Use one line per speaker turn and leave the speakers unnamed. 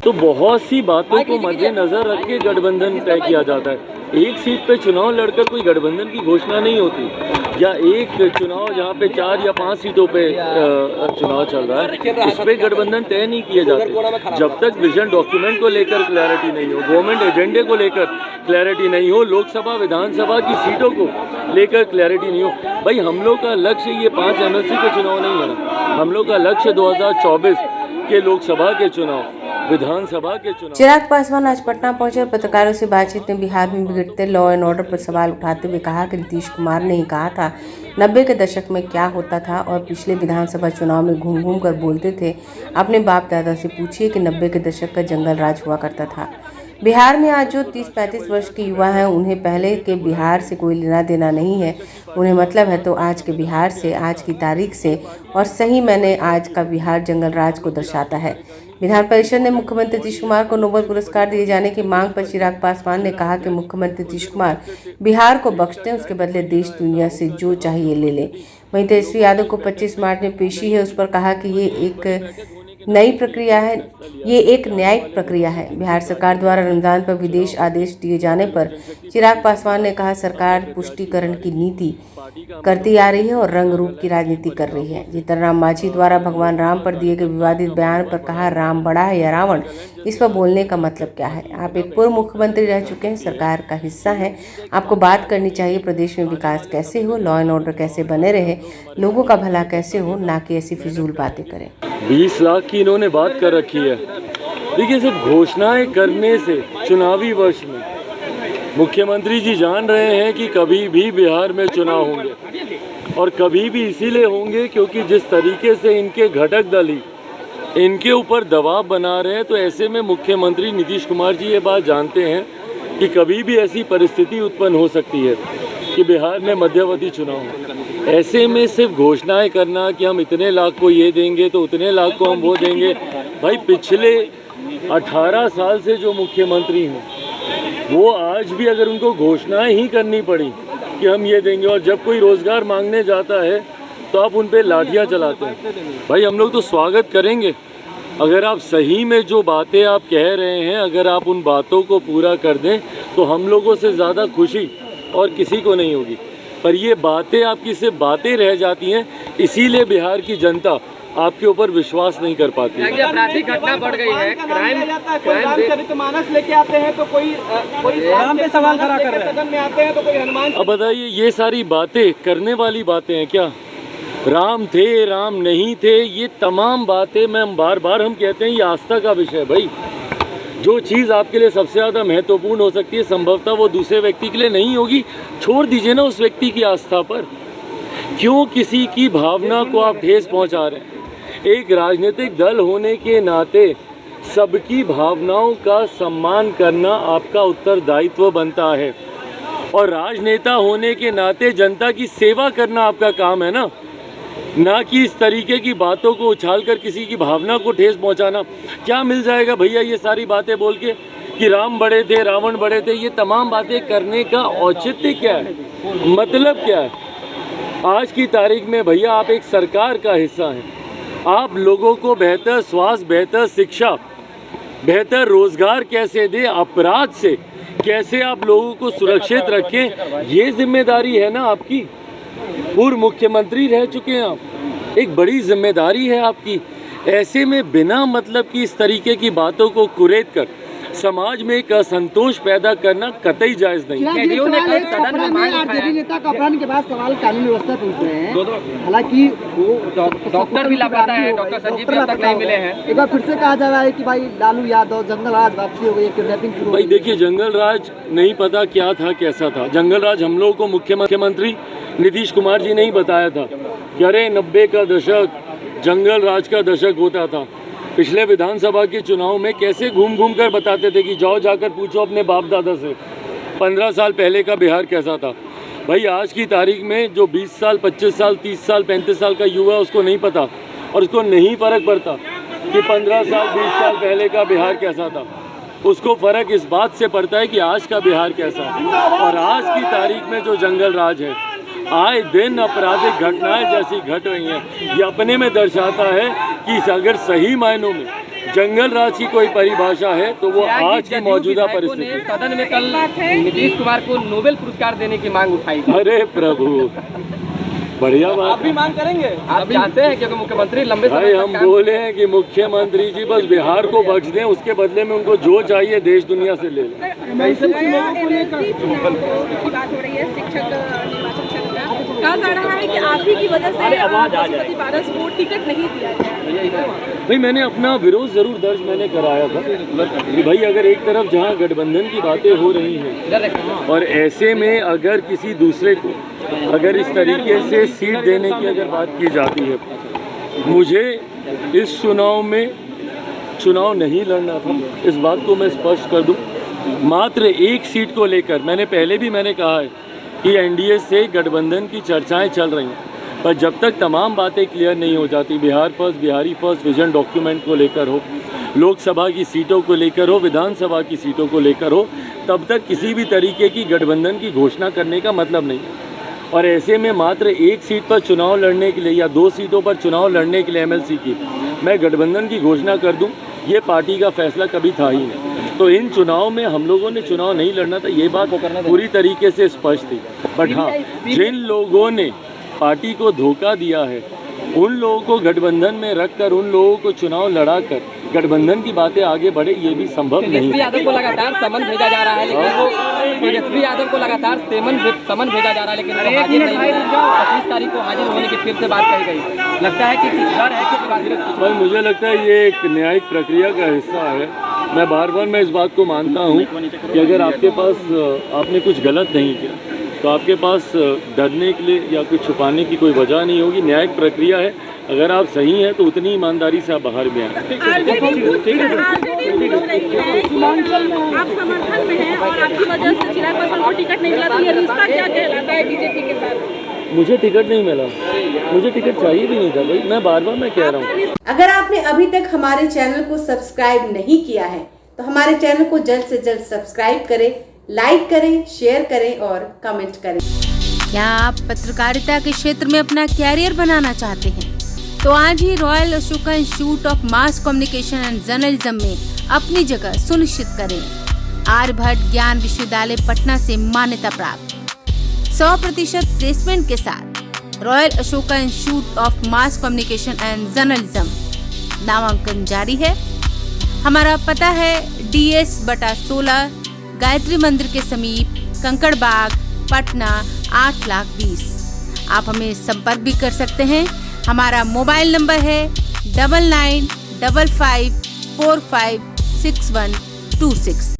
तो बहुत सी बातों को मद्देनजर रख के गठबंधन तय किया जाता है। एक सीट पे चुनाव लड़कर कोई गठबंधन की घोषणा नहीं होती, या एक चुनाव जहाँ पे 4 या 5 सीटों पे चुनाव चल रहा है, इस पे गठबंधन तय नहीं किए जाते। जब तक विजन डॉक्यूमेंट को लेकर क्लैरिटी नहीं हो, गवर्नमेंट एजेंडे को लेकर क्लैरिटी नहीं हो, लोकसभा विधानसभा की सीटों को लेकर क्लैरिटी नहीं हो। भाई हम लोग का लक्ष्य ये 5 MLC के चुनाव नहीं है, हम लोग का लक्ष्य 2024 के लोकसभा के चुनाव, विधानसभा के चुनाव।
चिराग पासवान आज पटना पहुंचे और पत्रकारों से बातचीत में बिहार में बिगड़ते लॉ एंड ऑर्डर पर सवाल उठाते हुए कहा कि नीतीश कुमार ने ही कहा था 90 के दशक में क्या होता था और पिछले विधानसभा चुनाव में घूम घूम कर बोलते थे। अपने बाप दादा से पूछिए कि 90 के दशक का जंगल राज हुआ करता था। बिहार में आज जो 30-35 वर्ष के युवा हैं उन्हें पहले के बिहार से कोई लेना देना नहीं है, उन्हें मतलब है तो आज के बिहार से, आज की तारीख से। और सही मैंने आज का बिहार जंगल राज को दर्शाता है। विधान परिषद ने मुख्यमंत्री नीतीश कुमार को नोबेल पुरस्कार दिए जाने की मांग पर चिराग पासवान ने कहा कि मुख्यमंत्री नीतीश कुमार बिहार को बख्श दें, उसके बदले देश दुनिया से जो चाहिए ले ले। वहीं तेजस्वी यादव को 25 मार्च में पेशी है, उस पर कहा कि ये एक नई प्रक्रिया है, ये एक न्यायिक प्रक्रिया है। बिहार सरकार द्वारा रमजान पर विदेश आदेश दिए जाने पर चिराग पासवान ने कहा सरकार पुष्टिकरण की नीति करती आ रही है और रंग रूप की राजनीति कर रही है। जीतनराम मांझी द्वारा भगवान राम पर दिए गए विवादित बयान पर कहा राम बड़ा है या रावण, इस पर बोलने का मतलब क्या है? आप एक पूर्व मुख्यमंत्री रह चुके हैं, सरकार का हिस्सा हैं, आपको बात करनी चाहिए प्रदेश में विकास कैसे हो, लॉ एंड ऑर्डर कैसे बने रहे, लोगों का भला कैसे हो, ना कि ऐसी फिजूल बातें करें।
20 लाख की इन्होंने बात कर रखी है। देखिए, सिर्फ घोषणाएं करने से चुनावी वर्ष में मुख्यमंत्री जी जान रहे हैं कि कभी भी बिहार में चुनाव होंगे, और कभी भी इसीलिए होंगे क्योंकि जिस तरीके से इनके घटक दल ही इनके ऊपर दबाव बना रहे हैं, तो ऐसे में मुख्यमंत्री नीतीश कुमार जी ये बात जानते हैं कि कभी भी ऐसी परिस्थिति उत्पन्न हो सकती है कि बिहार में मध्यवर्ती चुनाव हो। ऐसे में सिर्फ घोषणाएं करना कि हम इतने लाख को ये देंगे तो उतने लाख को हम वो देंगे, भाई पिछले 18 साल से जो मुख्यमंत्री हैं वो आज भी अगर उनको घोषणाएं ही करनी पड़ी कि हम ये देंगे, और जब कोई रोज़गार मांगने जाता है तो आप उन पे लाठियाँ चलाते हैं। भाई हम लोग तो स्वागत करेंगे अगर आप सही में जो बातें आप कह रहे हैं, अगर आप उन बातों को पूरा कर दें तो हम लोगों से ज़्यादा खुशी और किसी को नहीं होगी। पर ये बातें आपकी सिर्फ बातें रह जाती हैं, इसीलिए बिहार की जनता आपके ऊपर विश्वास नहीं कर पाती।
आपराधिक घटना बढ़ गई है, रामचरितमानस लेके आते हैं तो कोई राम पे सवाल खड़ा कर रहे हैं, सदन में आते हैं तो कोई हनुमान।
अब बताइए, ये सारी बातें करने वाली बातें हैं क्या? राम थे, राम नहीं थे, ये तमाम बातें हम बार बार कहते हैं ये आस्था का विषय है। भाई जो चीज़ आपके लिए सबसे ज़्यादा महत्वपूर्ण हो सकती है, संभवतः वो दूसरे व्यक्ति के लिए नहीं होगी। छोड़ दीजिए ना उस व्यक्ति की आस्था पर, क्यों किसी की भावना को आप ठेस पहुंचा रहे हैं? एक राजनीतिक दल होने के नाते सबकी भावनाओं का सम्मान करना आपका उत्तरदायित्व बनता है, और राजनेता होने के नाते जनता की सेवा करना आपका काम है ना कि इस तरीके की बातों को उछालकर किसी की भावना को ठेस पहुंचाना। क्या मिल जाएगा भैया ये सारी बातें बोल के कि राम बड़े थे, रावण बड़े थे? ये तमाम बातें करने का औचित्य क्या है, मतलब क्या है? आज की तारीख में भैया आप एक सरकार का हिस्सा हैं, आप लोगों को बेहतर स्वास्थ्य, बेहतर शिक्षा, बेहतर रोजगार कैसे दें, अपराध से कैसे आप लोगों को सुरक्षित रखें, ये जिम्मेदारी है ना आपकी। पूर्व मुख्यमंत्री रह चुके हैं आप, एक बड़ी जिम्मेदारी है आपकी। ऐसे में बिना मतलब की इस तरीके की बातों को कुरेद कर समाज में एक असंतोष पैदा करना कतई जायज़ नहीं।
आरजेडी नेता का अपहरण के बाद सवाल कानून व्यवस्था पूछ रहे हैं, हालांकि वो डॉक्टर भी लापता है, डॉक्टर संजीव तक नहीं मिले हैं। एक बार फिर से कहा जा रहा है कि भाई लालू यादव जंगल राज वापसी हो गई, किडनैपिंग शुरू।
भाई देखिए, जंगल राज नहीं पता क्या था, कैसा था जंगल राज। हम लोगों को मुख्यमंत्री नीतीश कुमार जी ने ही बताया था कि अरे 90 का दशक जंगल राज का दशक होता था। पिछले विधानसभा के चुनाव में कैसे घूम घूम कर बताते थे कि जाओ जाकर पूछो अपने बाप दादा से 15 साल पहले का बिहार कैसा था। भाई आज की तारीख में जो 20 साल, 25 साल, 30 साल, 35 साल का युवा है उसको नहीं पता, और उसको नहीं फ़र्क पड़ता कि 15 साल, 20 साल पहले का बिहार कैसा था। उसको फ़र्क इस बात से पड़ता है कि आज का बिहार कैसा है। और आज की तारीख में जो जंगल राज है, आए दिन आपराधिक घटनाएं जैसी घट रही हैं, ये अपने में दर्शाता है कि अगर सही मायनों में जंगल राज की कोई परिभाषा है तो वो आज की मौजूदा परिस्थिति।
सदन में कल नीतीश कुमार को नोबेल पुरस्कार देने की मांग उठाई।
अरे प्रभु, बढ़िया बात।
आप भी मांग करेंगे? आप जानते हैं क्योंकि मुख्यमंत्री लंबे समय
हम बोले हैं कि मुख्यमंत्री जी बस बिहार को बख्श दें, उसके बदले में उनको जो चाहिए देश दुनिया से ले लें।
कहा जा रहा है कि आप ही की वजह से पशुपति पारस को टिकट नहीं दिया गया।
भाई मैंने अपना विरोध जरूर दर्ज मैंने कराया था कि भाई अगर एक तरफ जहां गठबंधन की बातें हो रही हैं और ऐसे में अगर किसी दूसरे को अगर इस तरीके से सीट देने की अगर बात की जाती है, मुझे इस चुनाव में चुनाव नहीं लड़ना था, इस बात को मैं स्पष्ट कर दूं। मात्र एक सीट को लेकर मैंने पहले भी कहा है कि एनडीए से गठबंधन की चर्चाएं चल रही हैं, पर जब तक तमाम बातें क्लियर नहीं हो जाती, Bihar first, Bihari first vision document को लेकर हो, लोकसभा की सीटों को लेकर हो, विधानसभा की सीटों को लेकर हो, तब तक किसी भी तरीके की गठबंधन की घोषणा करने का मतलब नहीं है। और ऐसे में मात्र एक सीट पर चुनाव लड़ने के लिए या 2 सीटों पर चुनाव लड़ने के लिए एमएलसी की मैं गठबंधन की घोषणा कर दूं, ये पार्टी का फैसला कभी था ही नहीं। तो इन चुनाव में हम लोगों ने चुनाव नहीं लड़ना था, ये बात पूरी तरीके से स्पष्ट थी। बट हाँ, जिन लोगों ने पार्टी को धोखा दिया है, उन लोगों को गठबंधन में रखकर उन लोगों को चुनाव लड़ाकर गठबंधन की बातें आगे बढ़े, ये भी संभव नहीं।
तेजस्वी यादव को लगातार समन भेजा जा रहा है, लेकिन वो तेजस्वी यादव को लगातार समन भेजा जा रहा है, लेकिन वो हाजिर नहीं है। 25 तारीख को हाजिर होने की फिर से बात कही गई। लगता है कि डर है कि
भाई मुझे लगता है ये एक न्यायिक प्रक्रिया का हिस्सा है। मैं बार बार इस बात को मानता हूँ कि अगर आपके पास आपने कुछ गलत नहीं किया तो आपके पास डरने के लिए या कुछ छुपाने की कोई वजह नहीं होगी। न्यायिक प्रक्रिया है, अगर आप सही हैं तो उतनी ईमानदारी से आप बाहर भी आएँ।
आप समर्थन में हैं और आपकी वजह से चिराग पासवान को टिकट नहीं मिला, तो ये रिश्ता क्या कहलाता है बीजेपी के साथ?
मुझे टिकट नहीं मिला, मुझे टिकट चाहिए भी नहीं था भाई, मैं बार बार कह रहा हूँ।
अगर आपने अभी तक हमारे चैनल को सब्सक्राइब नहीं किया है तो हमारे चैनल को जल्द से जल्द सब्सक्राइब करें, लाइक करें, शेयर करें और कमेंट करें। क्या आप पत्रकारिता के क्षेत्र में अपना कैरियर बनाना चाहते हैं? तो आज ही royal Ashoka institute of mass communication and journalism में अपनी जगह सुनिश्चित करें। आर्यभट्ट ज्ञान विश्वविद्यालय पटना से मान्यता प्राप्त 100% प्लेसमेंट के साथ royal Ashoka institute of mass communication and journalism, नामांकन जारी है। हमारा पता है DS/16 गायत्री मंदिर के समीप, कंकड़ बाग, पटना 8,20,000। आप हमें संपर्क भी कर सकते हैं। हमारा मोबाइल नंबर है 9955456126।